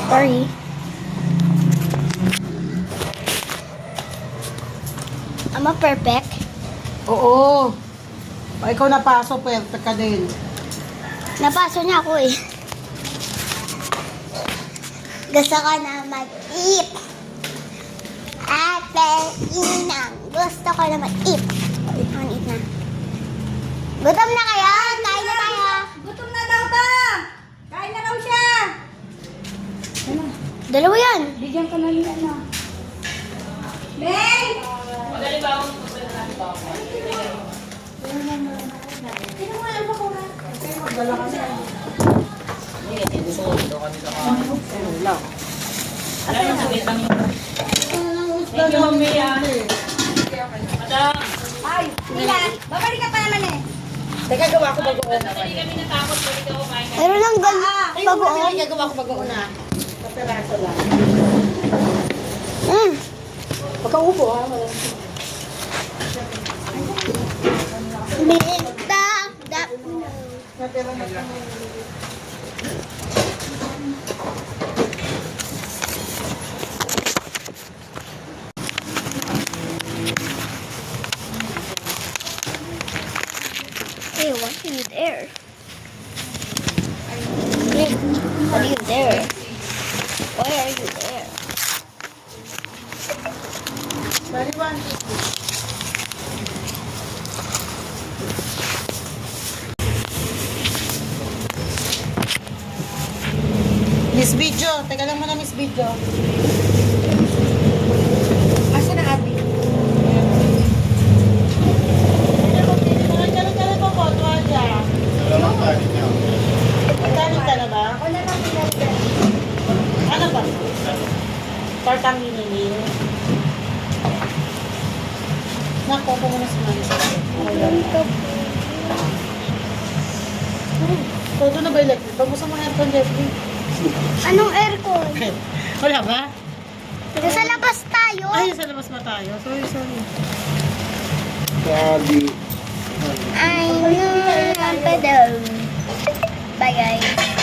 Sorry. Ama perfect. Oo. Pag ikaw napasok, perfect ka din. Napaso niya ako eh. Gusto ko na mag-eat. Ate Inang. Gusto ko na mag-eat. Eat na. Gutom na kayo? Kain na tayo. Gutom na daw ta! Kain na daw siya! Dalawa yan. Bigyan ka na niya na. Beng! Ay, Mila, babalik ka pa naman eh. Teka, gawa ko bagoong. Meron lang Ay, bagoong. teka, gawa ko bagoong na. Kapiraso lang. Pagkaupo, ha? Hey, why are you there? Hey, why are you there? Why are you there? Baliwan. Miss Video. Teka lang muna, Miss Video. Asa na, Abby? Kala ko po, Tuwadya. Magkanin ka na ba? Wala lang pinagdan. Ano ba? Tortang hiningin. Naku, ako muna sa mami. Todo na ba electric? Pag-usap mo na aircon, Jeffrey. Anong aircon? Wala ba? Sa labas tayo. Ay, sa labas ba tayo? Sorry. Sabi. I know. Bye guys.